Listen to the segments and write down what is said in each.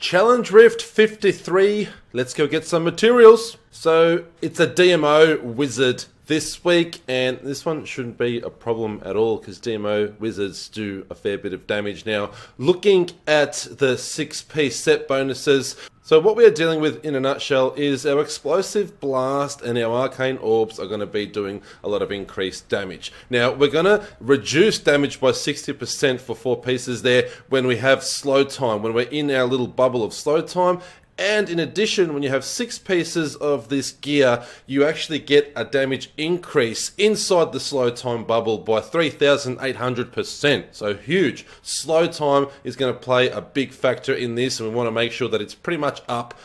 Challenge Rift 53. Let's go get some materials. So it's a DMO Wizard this week, and this one shouldn't be a problem at all because DMO Wizards do a fair bit of damage. Now, looking at the 6-piece set bonuses, so what we are dealing with in a nutshell is our Explosive Blast and our Arcane Orbs are going to be doing a lot of increased damage. Now, we're going to reduce damage by 60% for 4 pieces there when we have slow time, when we're in our little bubble of slow time. And in addition, when you have 6 pieces of this gear, you actually get a damage increase inside the slow time bubble by 3,800%. So huge. Slow time is going to play a big factor in this, and we want to make sure that it's pretty much up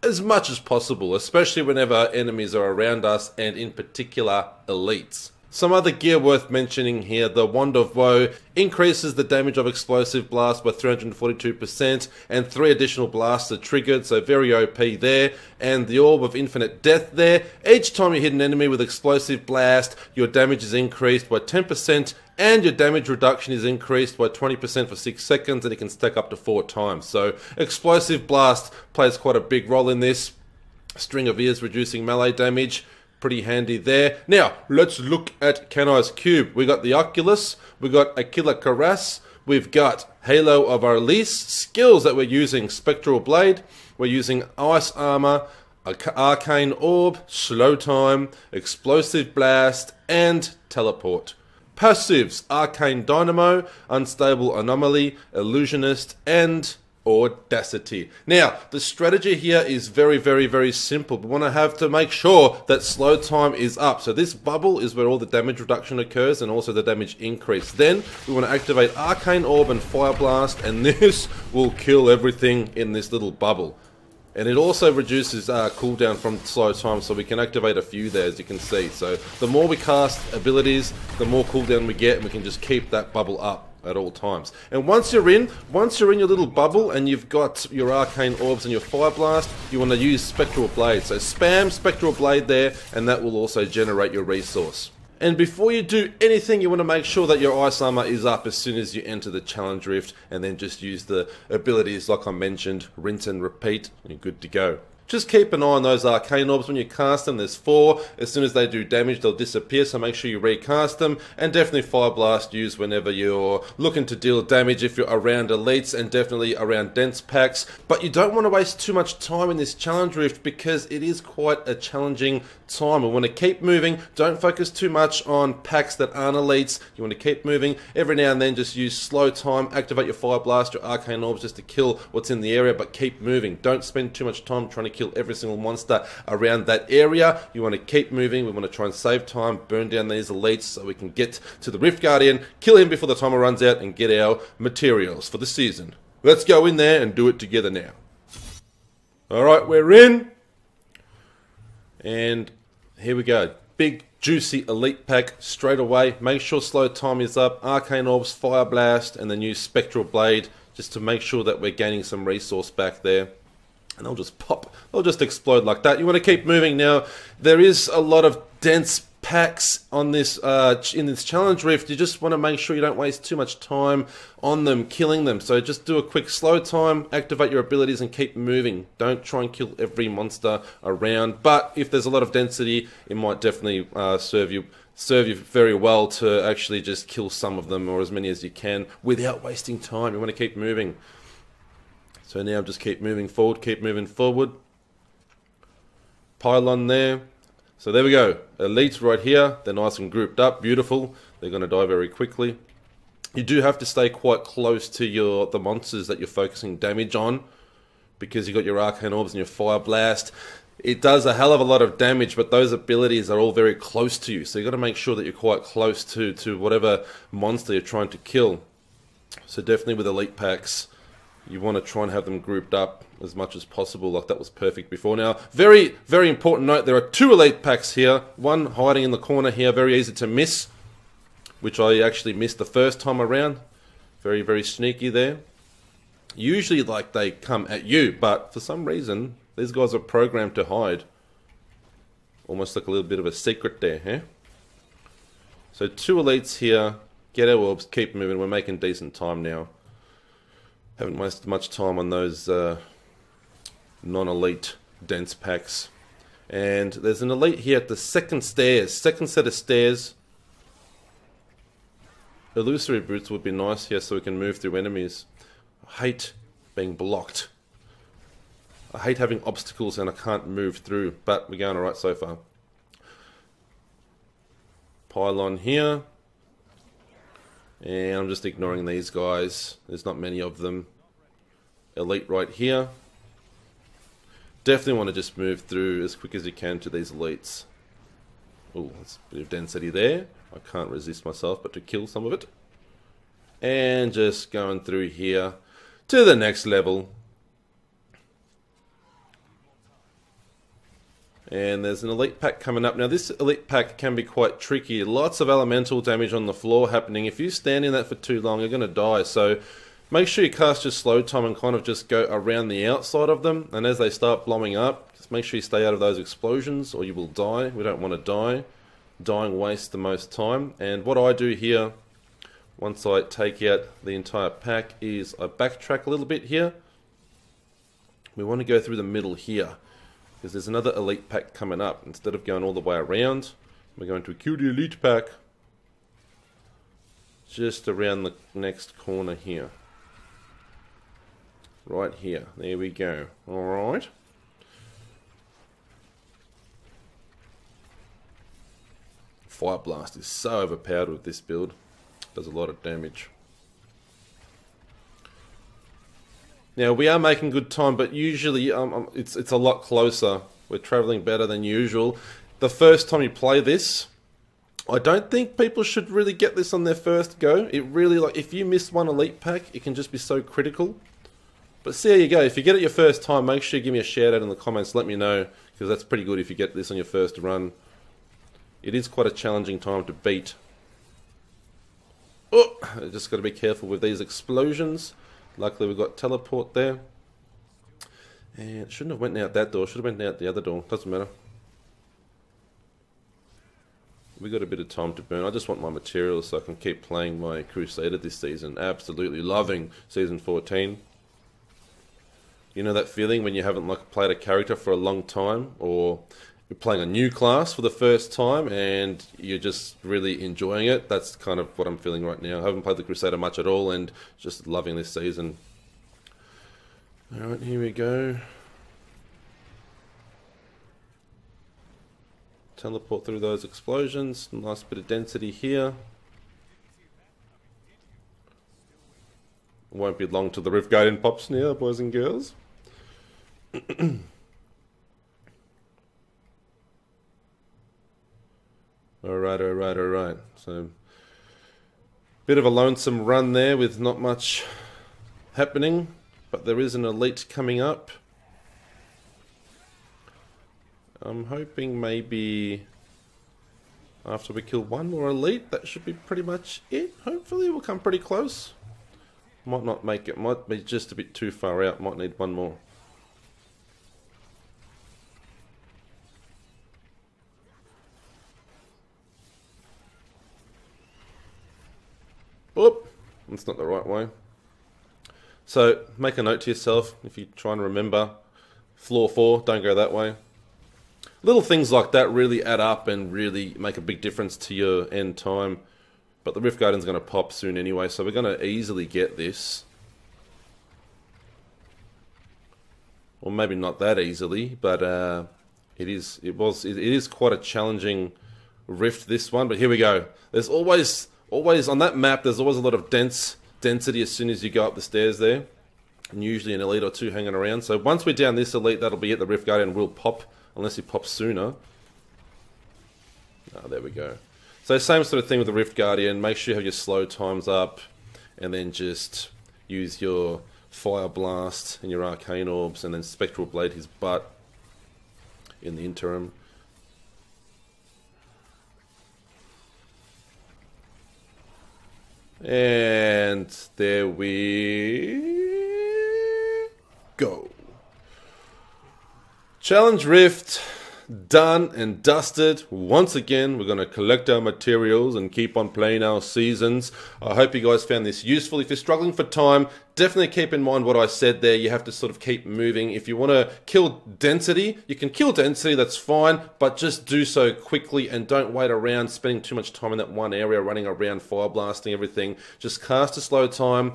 as much as possible, especially whenever enemies are around us, and in particular, elites. Some other gear worth mentioning here, the Wand of Woe increases the damage of Explosive Blast by 342%, and 3 additional blasts are triggered, so very OP there. And the Orb of Infinite Death there. Each time you hit an enemy with Explosive Blast, your damage is increased by 10%, and your damage reduction is increased by 20% for 6 seconds, and it can stack up to 4 times. So Explosive Blast plays quite a big role in this. String of Ears reducing melee damage. Pretty handy there. Now, let's look at Kanai's Cube. We got the Oculus, we got a Killer Cuirass, we've got Halo of Arlis, skills that we're using, Spectral Blade, we're using Ice Armor, Arcane Orb, Slow Time, Explosive Blast, and Teleport. Passives, Arcane Dynamo, Unstable Anomaly, Illusionist, and Audacity. Now, the strategy here is very simple. We want to have to make sure that slow time is up. So this bubble is where all the damage reduction occurs and also the damage increase. Then we want to activate Arcane Orb and Fire Blast, and this will kill everything in this little bubble. And it also reduces cooldown from slow time, so we can activate a few there, as you can see. So the more we cast abilities, the more cooldown we get, and we can just keep that bubble up at all times. And once you're in your little bubble and you've got your Arcane Orbs and your Fire Blast, you want to use Spectral Blade. So spam Spectral Blade there, and that will also generate your resource. And before you do anything, you want to make sure that your Ice Armor is up as soon as you enter the Challenge Rift, and then just use the abilities like I mentioned, rinse and repeat, and you're good to go. Just keep an eye on those Arcane Orbs when you cast them. There's 4. As soon as they do damage, they'll disappear, so make sure you recast them. And definitely Fire Blast use whenever you're looking to deal damage if you're around elites, and definitely around dense packs. But you don't want to waste too much time in this Challenge Rift because it is quite a challenging time. We want to keep moving. Don't focus too much on packs that aren't elites. You want to keep moving. Every now and then just use slow time, activate your Fire Blast, your Arcane Orbs just to kill what's in the area, but keep moving. Don't spend too much time trying to kill every single monster around that area. You want to keep moving. We want to try and save time, burn down these elites so we can get to the Rift Guardian, kill him before the timer runs out, and get our materials for the season. Let's go in there and do it together now. Alright, we're in. And here we go. Big, juicy elite pack straight away. Make sure slow time is up. Arcane Orbs, Fire Blast, and then use Spectral Blade just to make sure that we're gaining some resource back there. And they'll just pop, they'll just explode like that. You want to keep moving now. There is a lot of dense packs on this in this Challenge Rift. You just want to make sure you don't waste too much time on them, killing them. So just do a quick slow time, activate your abilities, and keep moving. Don't try and kill every monster around. But if there's a lot of density, it might definitely serve you very well to actually just kill some of them, or as many as you can, without wasting time. You want to keep moving. So now just keep moving forward, keep moving forward. Pylon there. So there we go. Elites right here. They're nice and grouped up. Beautiful. They're going to die very quickly. You do have to stay quite close to the monsters that you're focusing damage on, because you've got your Arcane Orbs and your Fire Blast. It does a hell of a lot of damage, but those abilities are all very close to you. So you've got to make sure that you're quite close to whatever monster you're trying to kill. So definitely with elite packs, you want to try and have them grouped up as much as possible, like that was perfect before. Now, very important note, there are 2 elite packs here. One hiding in the corner here, very easy to miss, which I actually missed the first time around. Very sneaky there. Usually, like, they come at you, but for some reason, these guys are programmed to hide. Almost like a little bit of a secret there, huh? So 2 elites here. Get our orbs, keep moving. We're making decent time now. Haven't wasted much time on those non-elite dense packs. And there's an elite here at the second set of stairs. Illusory boots would be nice here so we can move through enemies. I hate being blocked. I hate having obstacles and I can't move through, but we're going alright so far. Pylon here. And I'm just ignoring these guys. There's not many of them. Elite right here. Definitely want to just move through as quick as you can to these elites. Oh, that's a bit of density there. I can't resist myself but to kill some of it. And just going through here to the next level. And there's an elite pack coming up. Now this elite pack can be quite tricky. Lots of elemental damage on the floor happening. If you stand in that for too long, you're going to die. So make sure you cast your slow time and kind of just go around the outside of them. And as they start blowing up, just make sure you stay out of those explosions or you will die. We don't want to die. Dying wastes the most time. And what I do here, once I take out the entire pack, is I backtrack a little bit here. We want to go through the middle here, because there's another elite pack coming up. Instead of going all the way around, we're going to kill the elite pack just around the next corner here. Right here. There we go. Alright. Fire Blast is so overpowered with this build. Does a lot of damage. Now we are making good time, but usually it's a lot closer. We're traveling better than usual. The first time you play this, I don't think people should really get this on their first go. It really, like, if you miss one elite pack, it can just be so critical. But see how you go. If you get it your first time, make sure you give me a shout out in the comments. Let me know, because that's pretty good if you get this on your first run. It is quite a challenging time to beat. Oh, just got to be careful with these explosions. Luckily we've got teleport there. And it shouldn't have went out that door, should have went out the other door, doesn't matter. We got a bit of time to burn. I just want my materials so I can keep playing my Crusader this season. Absolutely loving Season 14. You know that feeling when you haven't played a character for a long time, or you're playing a new class for the first time and you're just really enjoying it? That's kind of what I'm feeling right now. I haven't played the Crusader much at all and just loving this season. Alright, here we go. Teleport through those explosions. Nice bit of density here. Won't be long till the Rift Guardian pops now, boys and girls. Alright. So, bit of a lonesome run there with not much happening, but there is an elite coming up. I'm hoping maybe after we kill one more elite, that should be pretty much it. Hopefully we'll come pretty close. Might not make it, might be just a bit too far out, might need one more. Oop, that's not the right way. So make a note to yourself if you try and remember. Floor 4, don't go that way. Little things like that really add up and really make a big difference to your end time. But the Rift Guardian's going to pop soon anyway, so we're going to easily get this. Or maybe not that easily, but it is quite a challenging rift, this one. But here we go. There's always on that map, there's always a lot of density as soon as you go up the stairs there. And usually an elite or two hanging around. So once we're down this elite, that'll be it. The Rift Guardian will pop, unless he pops sooner. Ah, there we go. So same sort of thing with the Rift Guardian. Make sure you have your slow times up, and then just use your Fire Blast and your Arcane Orbs, and then Spectral Blade his butt in the interim. And there we go. Challenge Rift, done and dusted. Once again, we're going to collect our materials and keep on playing our seasons. I hope you guys found this useful. If you're struggling for time, definitely keep in mind what I said there. You have to sort of keep moving. If you want to kill density, you can kill density, that's fine, but just do so quickly and don't wait around spending too much time in that one area running around, fire blasting everything. Just cast a slow time.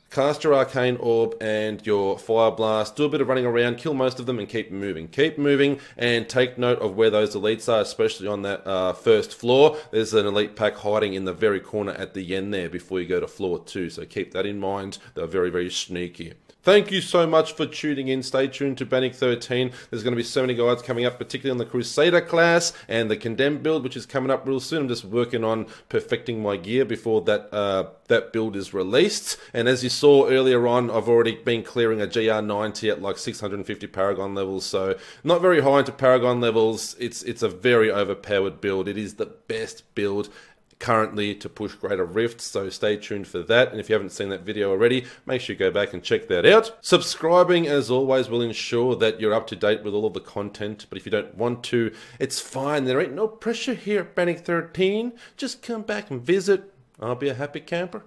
Cast your Arcane Orb and your Fire Blast, do a bit of running around, kill most of them and keep moving. Keep moving and take note of where those elites are, especially on that first floor. There's an elite pack hiding in the very corner at the end there before you go to floor 2, so keep that in mind. They're very, very sneaky. Thank you so much for tuning in. Stay tuned to Bannock 13. There's going to be so many guides coming up, particularly on the Crusader class and the Condemned build, which is coming up real soon. I'm just working on perfecting my gear before that build is released. And as you saw earlier on, I've already been clearing a GR90 at like 650 Paragon levels, so not very high into Paragon levels. It's a very overpowered build. It is the best build currently to push Greater Rifts, so stay tuned for that. And if you haven't seen that video already, make sure you go back and check that out. Subscribing, as always, will ensure that you're up to date with all of the content, but if you don't want to, it's fine. There ain't no pressure here at Bannock 13. Just come back and visit. I'll be a happy camper.